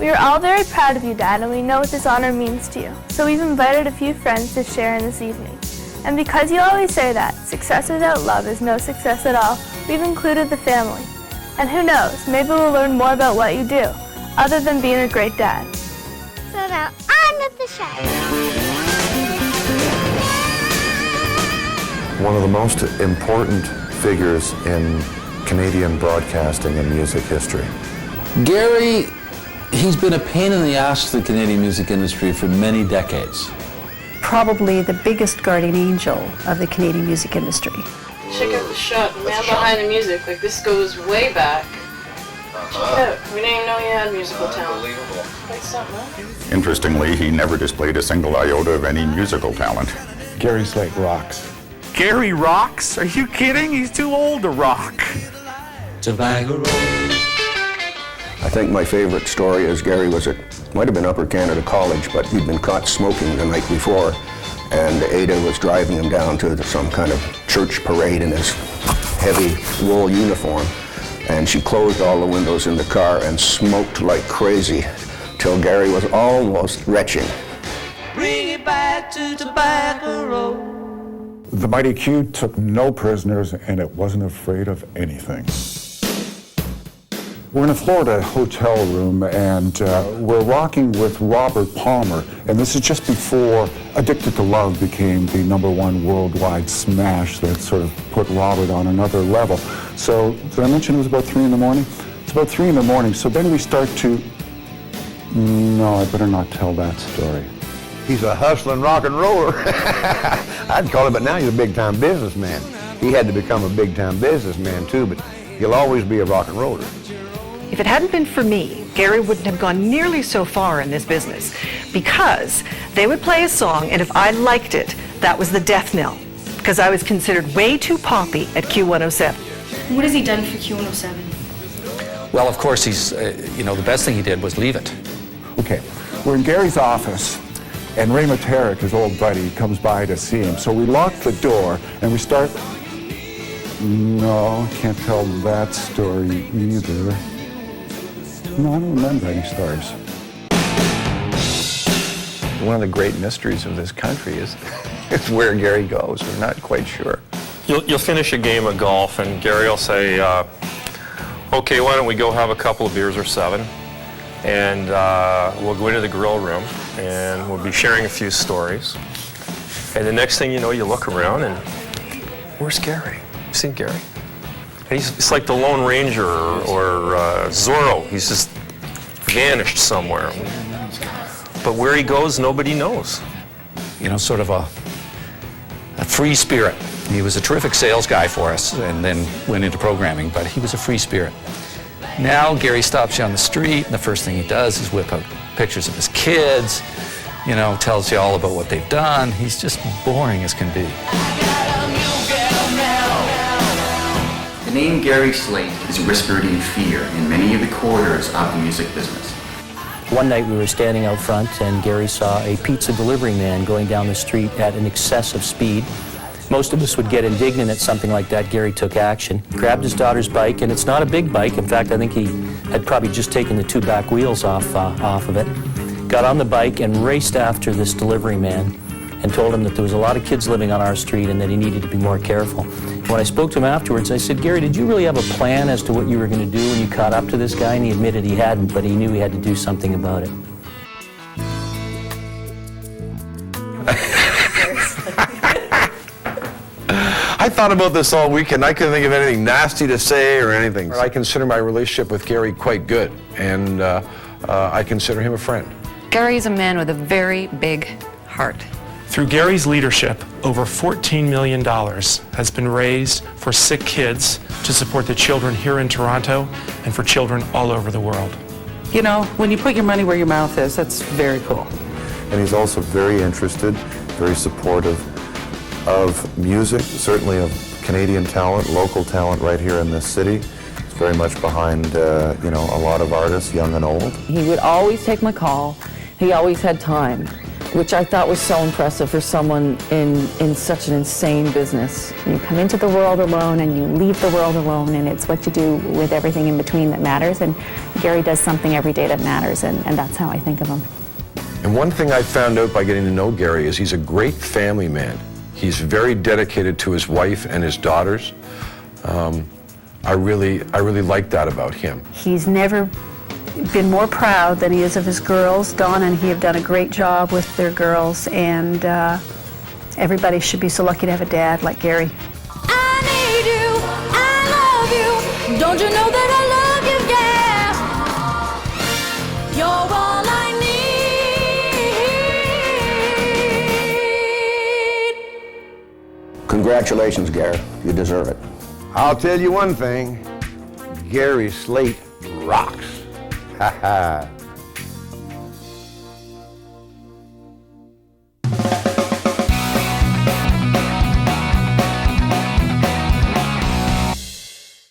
We are all very proud of you, Dad, and we know what this honor means to you. So we've invited a few friends to share in this evening. And because you always say that, success without love is no success at all, we've included the family. And who knows, maybe we'll learn more about what you do, other than being a great dad. So now on with the show. One of the most important figures in Canadian broadcasting and music history. Gary, he's been a pain in the ass to the Canadian music industry for many decades. Probably the biggest guardian angel of the Canadian music industry. Check out the shot, the man behind the music. Like, this goes way back. Check it out. We didn't even know he had musical talent. Like something, huh? Interestingly, he never displayed a single iota of any musical talent. Gary Slaight rocks. Gary rocks? Are you kidding? He's too old to rock. Tobacco Road. I think my favorite story is Gary was might have been Upper Canada College, but he'd been caught smoking the night before, and Ada was driving him down to some kind of church parade in his heavy wool uniform, and she closed all the windows in the car and smoked like crazy till Gary was almost retching. Bring it back to Tobacco Road. The Mighty Q took no prisoners, and it wasn't afraid of anything. We're in a Florida hotel room, and we're rocking with Robert Palmer, and this is just before Addicted to Love became the #1 worldwide smash that sort of put Robert on another level. So, did I mention it was about 3 in the morning? It's about 3 in the morning, so then we start to... No, I better not tell that story. He's a hustling rock and roller. I'd call him, but now he's a big-time businessman. He had to become a big-time businessman too, but he'll always be a rock and roller. If it hadn't been for me, Gary wouldn't have gone nearly so far in this business, because they would play a song, and if I liked it, that was the death knell, because I was considered way too poppy at Q107. What has he done for Q107? Well, of course, he's, the best thing he did was leave it. Okay, we're in Gary's office, and Ray Matarek, his old buddy, comes by to see him. So we lock the door, and we start... No, can't tell that story either. No, I don't remember any stories. One of the great mysteries of this country is where Gary goes. We're not quite sure. You'll finish a game of golf, and Gary will say, okay, why don't we go have a couple of beers or 7, and we'll go into the grill room, and we'll be sharing a few stories. And the next thing you know, you look around, and where's Gary? You seen Gary? He's like the Lone Ranger or Zorro. He's just vanished somewhere. But where he goes, nobody knows. Sort of a free spirit. He was a terrific sales guy for us and then went into programming, but he was a free spirit. Now Gary stops you on the street, and the first thing he does is whip out pictures of his kids, tells you all about what they've done. He's just boring as can be. The name Gary Slaight is whispered in fear in many of the corridors of the music business. One night we were standing out front and Gary saw a pizza delivery man going down the street at an excessive speed. Most of us would get indignant at something like that. Gary took action, grabbed his daughter's bike, and it's not a big bike. In fact, I think he had probably just taken the 2 back wheels off of it. Got on the bike and raced after this delivery man and told him that there was a lot of kids living on our street and that he needed to be more careful. When I spoke to him afterwards, I said, Gary, did you really have a plan as to what you were going to do when you caught up to this guy? And he admitted he hadn't, but he knew he had to do something about it. I thought about this all weekend. I couldn't think of anything nasty to say or anything. I consider my relationship with Gary quite good, and I consider him a friend. Gary's a man with a very big heart. Through Gary's leadership, over $14 million has been raised for sick kids to support the children here in Toronto and for children all over the world. When you put your money where your mouth is, that's very cool. And he's also very interested, very supportive of music, certainly of Canadian talent, local talent right here in this city. He's very much behind, a lot of artists, young and old. He would always take my call. He always had time. which I thought was so impressive for someone in such an insane business. You come into the world alone and you leave the world alone, and it's what you do with everything in between that matters. And Gary does something every day that matters, and that's how I think of him. And one thing I found out by getting to know Gary is he's a great family man. He's very dedicated to his wife and his daughters. I really like that about him. He's never been more proud than he is of his girls. Dawn and he have done a great job with their girls, and everybody should be so lucky to have a dad like Gary. I need you, I love you. Don't you know that I love you, yeah? You're all I need. Congratulations, Gary. You deserve it. I'll tell you one thing, Gary Slaight rocks. Ha ha.